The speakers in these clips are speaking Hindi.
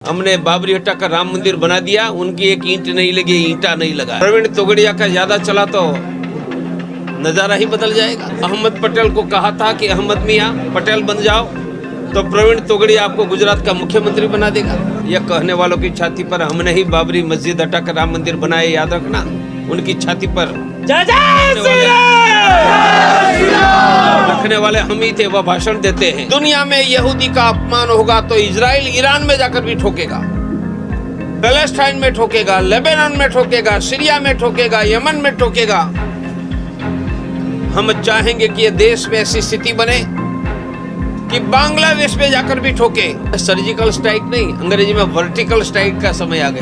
हमने बाबरी हटाकर राम मंदिर बना दिया, उनकी एक ईंट नहीं लगी, ईंटा नहीं लगा। प्रवीण तोगड़िया का ज्यादा चला तो नजारा ही बदल जाएगा। अहमद पटेल को कहा था कि अहमद मियाँ पटेल बन जाओ, तो प्रवीण तोगड़िया आपको गुजरात का मुख्यमंत्री बना देगा। यह कहने वालों की छाती पर हमने ही बाबरी मस्जिद हटाकर राम मंदिर बनाए, याद रखना। उनकी छाती पर रखने वाले हम ही थे, वह भाषण देते हैं। दुनिया में यहूदी का अपमान होगा तो इजराइल ईरान में जाकर भी ठोकेगा, पैलेस्टाइन में ठोकेगा, लेबनान में ठोकेगा, सीरिया में ठोकेगा, यमन में ठोकेगा। हम चाहेंगे कि यह देश में ऐसी स्थिति बने कि बांग्लादेश में जाकर भी ठोके। सर्जिकल स्ट्राइक नहीं, अंग्रेजी में वर्टिकल स्ट्राइक का समय आ गया।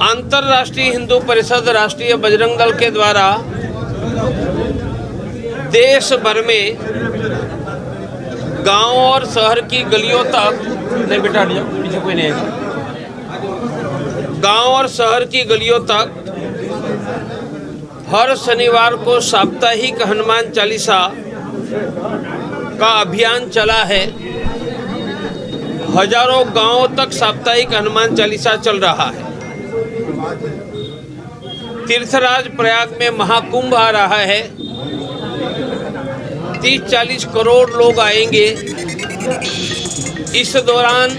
अंतरराष्ट्रीय हिंदू परिषद, राष्ट्रीय बजरंग दल के द्वारा देश भर में गांव और शहर की गलियों तक, नहीं बेटा हट जाओ, पीछे कोई नहीं आएगा। गांव और शहर की गलियों तक हर शनिवार को साप्ताहिक हनुमान चालीसा का अभियान चला है। हजारों गांवों तक साप्ताहिक हनुमान चालीसा चल रहा है। तीर्थराज प्रयाग में महाकुंभ आ रहा है। 30-40 करोड़ लोग आएंगे। इस दौरान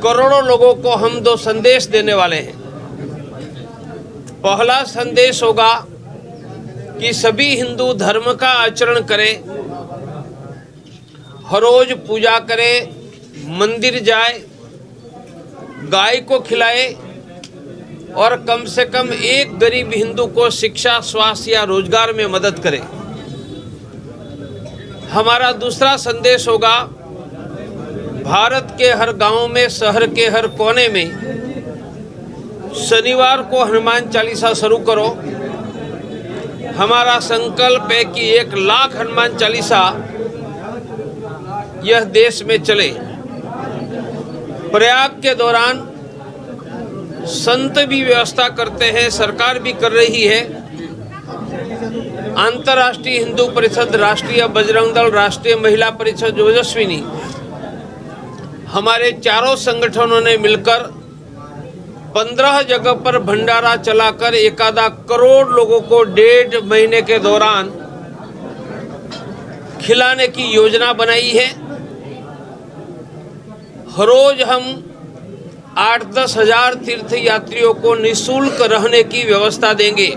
करोड़ों लोगों को हम 2 संदेश देने वाले हैं। पहला संदेश होगा कि सभी हिंदू धर्म का आचरण करें, हर रोज पूजा करें, मंदिर जाए, गाय को खिलाए और कम से कम एक गरीब हिंदू को शिक्षा, स्वास्थ्य या रोजगार में मदद करें। हमारा दूसरा संदेश होगा, भारत के हर गांव में, शहर के हर कोने में शनिवार को हनुमान चालीसा शुरू करो। हमारा संकल्प है कि 1 लाख हनुमान चालीसा यह देश में चले। प्रयाग के दौरान संत भी व्यवस्था करते हैं, सरकार भी कर रही है। अंतर्राष्ट्रीय हिंदू परिषद, राष्ट्रीय बजरंग दल, राष्ट्रीय महिला परिषद ओजस्विनी, हमारे चारों संगठनों ने मिलकर 15 जगह पर भंडारा चलाकर 1 करोड़ लोगों को 1.5 महीने के दौरान खिलाने की योजना बनाई है। हर रोज हम 8-10 हजार तीर्थ यात्रियों को निःशुल्क रहने की व्यवस्था देंगे।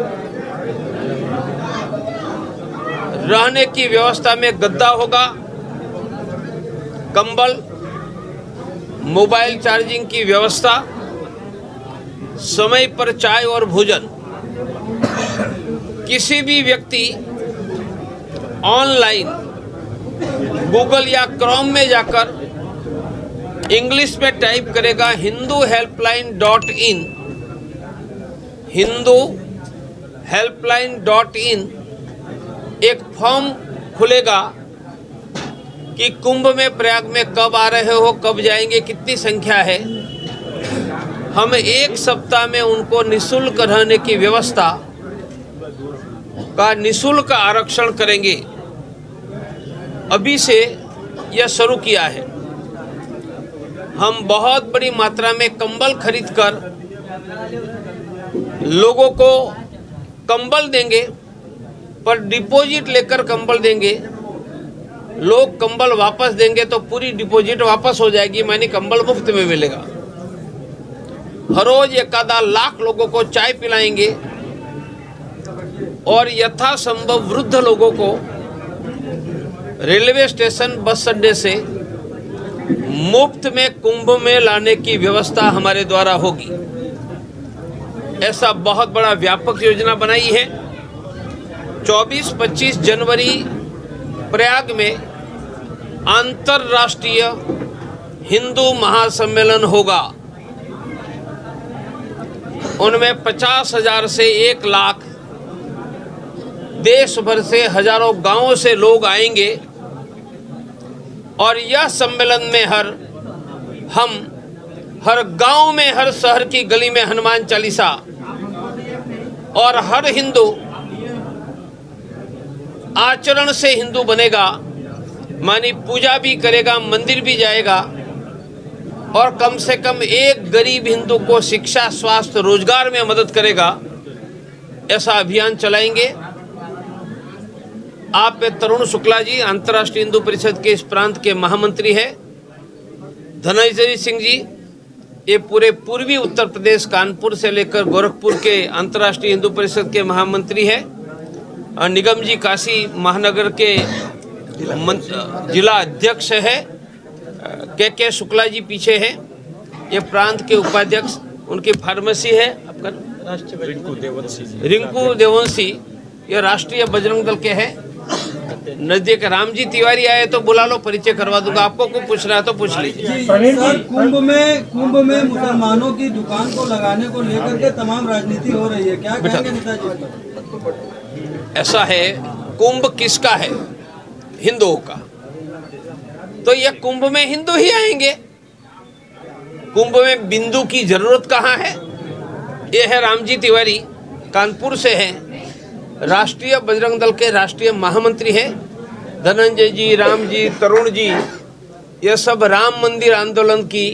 रहने की व्यवस्था में गद्दा होगा, कंबल, मोबाइल चार्जिंग की व्यवस्था, समय पर चाय और भोजन। किसी भी व्यक्ति ऑनलाइन गूगल या क्रोम में जाकर इंग्लिश में टाइप करेगा hinduhelpline.in, hinduhelpline.in, एक फॉर्म खुलेगा कि कुंभ में, प्रयाग में कब आ रहे हो, कब जाएंगे, कितनी संख्या है। हम 1 सप्ताह में उनको निःशुल्क रहने की व्यवस्था का निःशुल्क आरक्षण करेंगे। अभी से यह शुरू किया है। हम बहुत बड़ी मात्रा में कंबल खरीदकर लोगों को कंबल देंगे, पर डिपॉजिट लेकर कंबल देंगे। लोग कंबल वापस देंगे तो पूरी डिपॉजिट वापस हो जाएगी, मानी कंबल मुफ्त में मिलेगा। हर रोज 1 लाख लोगों को चाय पिलाएंगे और यथासंभव वृद्ध लोगों को रेलवे स्टेशन, बस अड्डे से मुफ्त में कुंभ में लाने की व्यवस्था हमारे द्वारा होगी। ऐसा बहुत बड़ा व्यापक योजना बनाई है। 24-25 जनवरी प्रयाग में अंतर्राष्ट्रीय हिंदू महासम्मेलन होगा। उनमें 50,000 से 1 लाख देश भर से, हजारों गांवों से लोग आएंगे और यह सम्मेलन में हम हर गांव में, हर शहर की गली में हनुमान चालीसा और हर हिंदू आचरण से हिंदू बनेगा, मानी पूजा भी करेगा, मंदिर भी जाएगा और कम से कम एक गरीब हिंदू को शिक्षा, स्वास्थ्य, रोजगार में मदद करेगा, ऐसा अभियान चलाएंगे। आप में तरुण शुक्ला जी अंतर्राष्ट्रीय हिंदू परिषद के इस प्रांत के महामंत्री है। धनंजय सिंह जी ये पूरे पूर्वी उत्तर प्रदेश कानपुर से लेकर गोरखपुर के अंतर्राष्ट्रीय हिंदू परिषद के महामंत्री है। और निगम जी काशी महानगर के जिला अध्यक्ष है। के शुक्ला जी पीछे है, ये प्रांत के उपाध्यक्ष, उनकी फार्मेसी है आपका रिंकू देवंशी, ये राष्ट्रीय बजरंग दल के हैं। नजदीक रामजी तिवारी आए तो बुला लो, परिचय करवा दूंगा आपको, को पूछना है तो पूछ लीजिए। कुंभ में मुसलमानों की दुकान को लगाने को लेकर के तमाम राजनीति हो रही है, क्या कहेंगे नेताजी? ऐसा है, कुंभ किसका है? हिंदुओं का। तो ये कुंभ में हिंदू ही आएंगे। कुंभ में बिंदु की जरूरत कहाँ है? ये है रामजी तिवारी, कानपुर से हैं, राष्ट्रीय बजरंग दल के राष्ट्रीय महामंत्री हैं। धनंजय जी, राम जी, तरुण जी, ये सब राम मंदिर आंदोलन की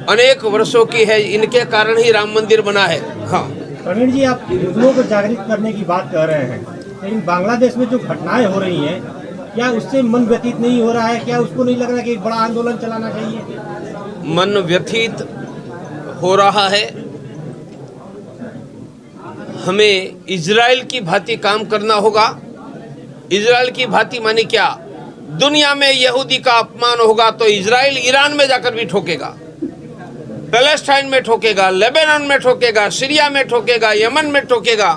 अनेक वर्षों की है, इनके कारण ही राम मंदिर बना है। हाँ प्रवीण जी, आप हिंदुओं को जागृत करने की बात कर रहे हैं, लेकिन बांग्लादेश में जो घटनाएं हो रही हैं, क्या उससे मन व्यतीत नहीं हो रहा है? क्या उसको नहीं लग रहा कि एक बड़ा आंदोलन चलाना चाहिए? मन व्यथित हो रहा है। हमें इजराइल की भांति काम करना होगा। इजराइल की भांति माने क्या? दुनिया में यहूदी का अपमान होगा तो इजराइल ईरान में जाकर भी ठोकेगा, पैलेस्टाइन में ठोकेगा, लेबनान में ठोकेगा, सीरिया में ठोकेगा, यमन में ठोकेगा।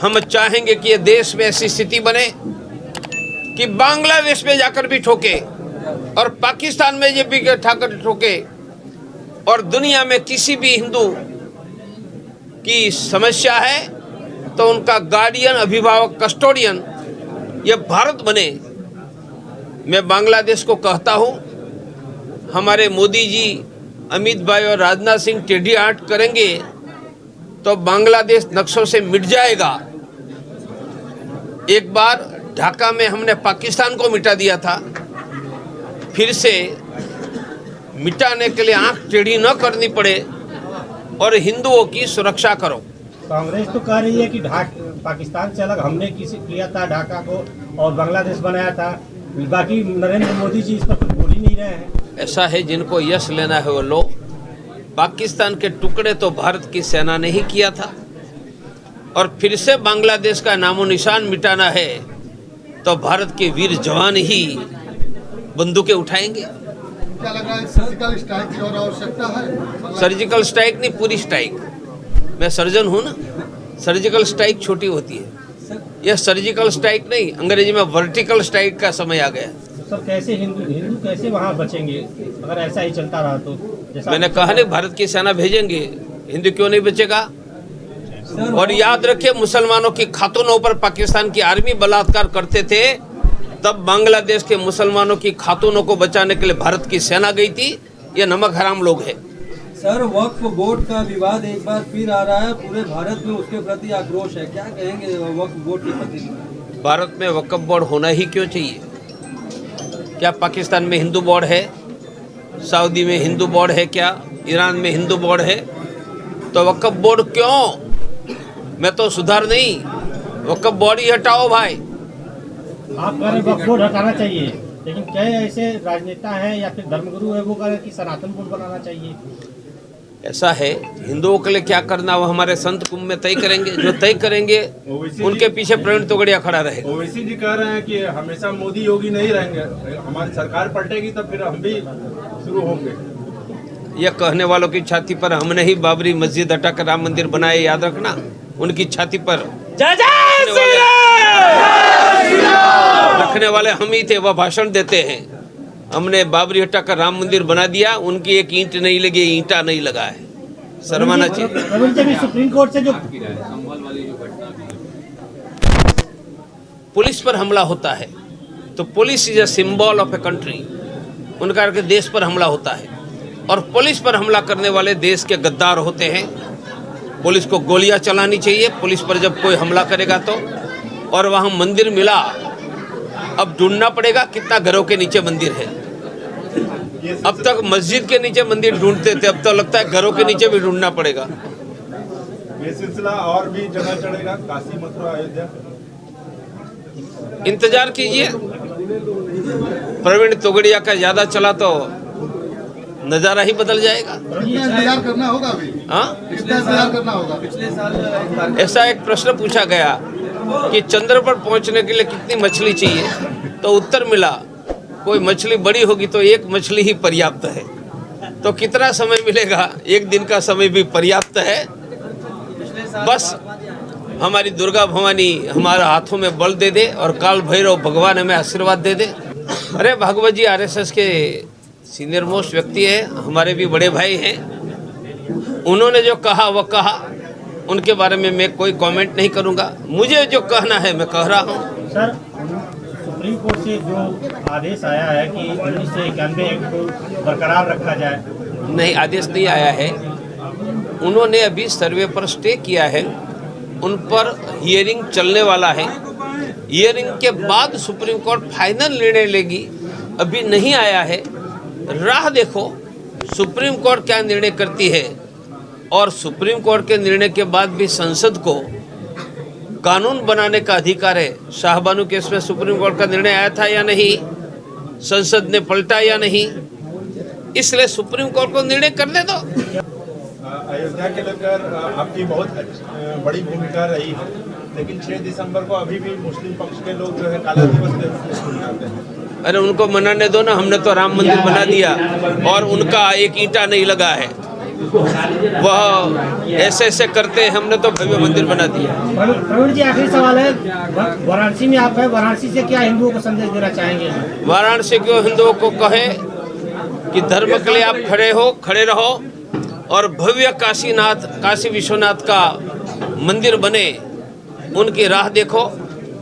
हम चाहेंगे कि ये देश में ऐसी स्थिति बने कि बांग्लादेश में जाकर भी ठोके और पाकिस्तान में ये भी ठाकर ठोके, और दुनिया में किसी भी हिंदू की समस्या है तो उनका गार्डियन, अभिभावक, कस्टोडियन ये भारत बने। मैं बांग्लादेश को कहता हूँ, हमारे मोदी जी, अमित भाई और राजनाथ सिंह टेढ़ी आंट करेंगे तो बांग्लादेश नक्शों से मिट जाएगा। एक बार ढाका में हमने पाकिस्तान को मिटा दिया था, फिर से मिटाने के लिए आंख टेढ़ी न करनी पड़े और हिंदुओं की सुरक्षा करो। कांग्रेस तो कह रही है कि पाकिस्तान से अलग हमने किया था ढाका को और बांग्लादेश बनाया था, बाकी नरेंद्र मोदी जी इस पर कुछ बोल ही नहीं रहे हैं। ऐसा है, जिनको यश लेना है वो लो। पाकिस्तान के टुकड़े तो भारत की सेना ने ही किया था, और फिर से बांग्लादेश का नामो निशान मिटाना है तो भारत के वीर जवान ही बंदूकें उठाएंगे। क्या लग रहा है सर्जिकल स्ट्राइक की और आवश्यकता है? सर्जिकल स्ट्राइक नहीं, पूरी स्ट्राइक। मैं सर्जन हूँ ना, सर्जिकल स्ट्राइक छोटी होती है, यह सर्जिकल स्ट्राइक नहीं, अंग्रेजी में वर्टिकल स्ट्राइक का समय आ गया। सर कैसे हिंदू कैसे वहाँ बचेंगे अगर ऐसा ही चलता रहा तो? मैंने कहा नहीं, भारत की सेना भेजेंगे, हिंदू क्यों नहीं बचेगा? और याद रखिए, मुसलमानों की खातूनों पर पाकिस्तान की आर्मी बलात्कार करते थे, तब बांग्लादेश के मुसलमानों की खातूनों को बचाने के लिए भारत की सेना गई थी। ये नमक हराम लोग हैं। सर, वक्फ बोर्ड का विवाद एक बार फिर आ रहा है, पूरे भारत में उसके प्रति आक्रोश है, क्या कहेंगे वक्फ बोर्ड के प्रति? भारत में वक्फ बोर्ड होना ही क्यों चाहिए? क्या पाकिस्तान में हिंदू बोर्ड है? सऊदी में हिंदू बोर्ड है क्या? ईरान में हिंदू बोर्ड है? तो वक्फ बोर्ड क्यों? मैं तो सुधार नहीं, वक्फ बोर्ड ही हटाओ भाई। आप कह रहे वक्फ बोर्ड हटाना चाहिए, लेकिन क्या ऐसे राजनेता हैं या फिर धर्मगुरु है वो कह रहे कि सनातन बोर्ड बनाना चाहिए? ऐसा है, हिंदुओं के लिए क्या करना वो हमारे संत कुंभ में तय करेंगे। जो तय करेंगे उनके पीछे प्रवीण तोगड़िया खड़ा रहेगा। ओवैसी जी कह रहे हैं कि हमेशा मोदी योगी नहीं रहेंगे, हमारी सरकार पलटेगी तब फिर हम भी शुरू होंगे। यह कहने वालों की छाती पर हमने ही बाबरी मस्जिद हटाकर राम मंदिर बनाए, याद रखना। उनकी छाती पर रखने वाले हम ही थे, वह भाषण देते हैं हमने बाबरी हटाकर राम मंदिर बना दिया, उनकी एक ईंट नहीं लगी, ईंटा नहीं लगा है। शर्माना चाहिए। सुप्रीम कोर्ट से जो पुलिस पर हमला होता है तो police is a symbol of a country, उनका करके देश पर हमला होता है, और पुलिस पर हमला करने वाले देश के गद्दार होते हैं। पुलिस को गोलियां चलानी चाहिए पुलिस पर जब कोई हमला करेगा तो। और वहाँ मंदिर मिला, अब ढूंढना पड़ेगा कितना घरों के नीचे मंदिर है। अब तक मस्जिद के नीचे मंदिर ढूंढते थे, अब तो लगता है घरों के नीचे भी ढूंढना पड़ेगा। ये सिलसिला और भी जगह चढ़ेगा, काशी, मथुरा, अयोध्या। इंतजार कीजिए, प्रवीण तोगड़िया का ज्यादा चला तो नजारा ही बदल जाएगा। कितना इंतजार करना होगा अभी? हाँ, कितना इंतजार करना होगा? पिछले साल ऐसा एक प्रश्न पूछा गया कि चंद्र पर पहुंचने के लिए कितनी मछली चाहिए, तो उत्तर मिला कोई मछली बड़ी होगी तो एक मछली ही पर्याप्त है। तो कितना समय मिलेगा? एक दिन का समय भी पर्याप्त है। बस हमारी दुर्गा भवानी हमारे हाथों में बल दे दे और काल भैरव भगवान हमें आशीर्वाद दे दे। अरे भागवत जी आरएसएस के सीनियर मोस्ट व्यक्ति है, हमारे भी बड़े भाई हैं। उन्होंने जो कहा वो कहा, उनके बारे में मैं कोई कमेंट नहीं करूंगा। मुझे जो कहना है मैं कह रहा हूं। सर, सुप्रीम कोर्ट से जो आदेश आया है कि 1991 एक्ट को बरकरार रखा जाए, नहीं, आदेश नहीं आया है। उन्होंने अभी सर्वे पर स्टे किया है, उन पर हियरिंग चलने वाला है। हियरिंग के बाद सुप्रीम कोर्ट फाइनल निर्णय लेगी, अभी नहीं आया है। राह देखो सुप्रीम कोर्ट क्या निर्णय करती है, और सुप्रीम कोर्ट के निर्णय के बाद भी संसद को कानून बनाने का अधिकार है। शाहबानू केस में सुप्रीम कोर्ट का निर्णय आया था या नहीं, संसद ने पलटा या नहीं, इसलिए सुप्रीम कोर्ट को निर्णय करने दो। अयोध्या के लेकर आपकी बहुत बड़ी भूमिका रही है, लेकिन 6 दिसंबर को अभी भी मुस्लिम पक्ष के लोग जो है काला दिवस के रूप में मनाते हैं। अरे उनको मनाने दो ना, हमने तो राम मंदिर बना दिया और उनका एक ईंटा नहीं लगा है। वह ऐसे ऐसे करते हैं, हमने तो भव्य मंदिर बना दिया। प्रवीण जी, आखिरी सवाल है, वाराणसी में आप है, वाराणसी से क्या हिंदुओं को संदेश देना चाहेंगे? वाराणसी के हिंदुओं को कहे कि धर्म के लिए आप खड़े रहो और भव्य काशी विश्वनाथ का मंदिर बने, उनकी राह देखो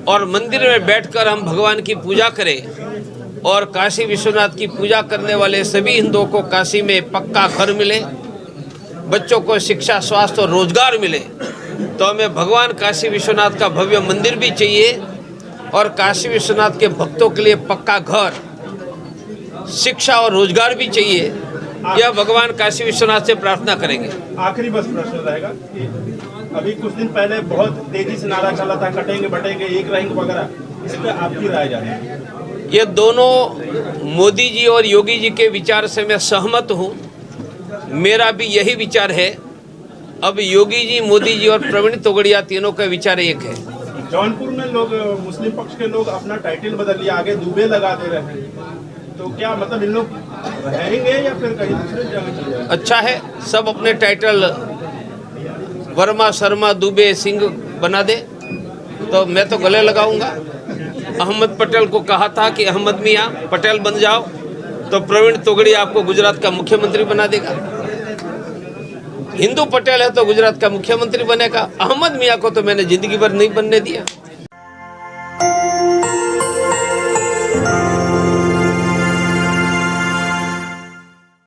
और मंदिर में बैठकर हम भगवान की पूजा करें और काशी विश्वनाथ की पूजा करने वाले सभी हिंदुओं को काशी में पक्का घर मिले, बच्चों को शिक्षा, स्वास्थ्य और रोजगार मिले। तो हमें भगवान काशी विश्वनाथ का भव्य मंदिर भी चाहिए और काशी विश्वनाथ के भक्तों के लिए पक्का घर, शिक्षा और रोजगार भी चाहिए। यह भगवान काशी विश्वनाथ से प्रार्थना करेंगे। आखिरी बस प्रश्न रहेगा कि अभी कुछ दिन पहले बहुत तेजी से नारा चला था, कटेंगे बटेंगे, एक रहेंगे वगैरह, इस पर आपकी राय जाने? ये दोनों मोदी जी और योगी जी के विचार से मैं सहमत हूँ, मेरा भी यही विचार है। अब योगी जी, मोदी जी और प्रवीण तोगड़िया तीनों का विचार एक है। जौनपुर में लोग, मुस्लिम पक्ष के लोग अपना टाइटल बदल लिया, आगे दुबे लगा दे रहे हैं, तो क्या मतलब इन लोग रहेंगे या फिर कहीं दूसरे जगह चले जाएंगे? अच्छा है, सब अपने टाइटल वर्मा, शर्मा, दुबे, सिंह बना दे तो मैं तो गले लगाऊंगा। अहमद पटेल को कहा था कि अहमद मियाँ पटेल बन जाओ, तो प्रवीण तोगड़िया आपको गुजरात का मुख्यमंत्री बना देगा। हिंदू पटेल है तो गुजरात का मुख्यमंत्री बनेगा। अहमद मियाँ को तो मैंने जिंदगी भर नहीं बनने दिया।